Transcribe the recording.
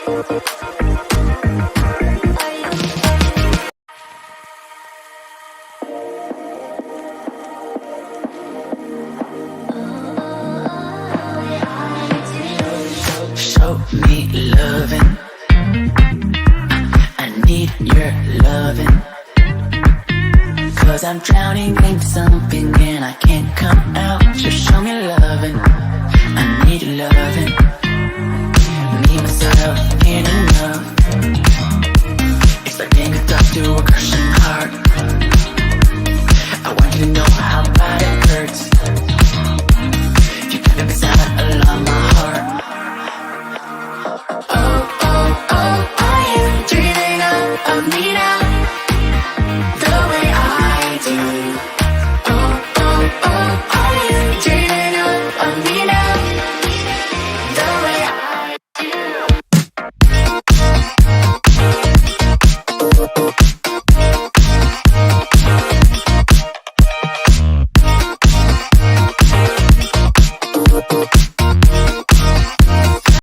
Show me loving. I need your loving. Cause I'm drowning in something and I can't come out. Just show me loving. I need your loving.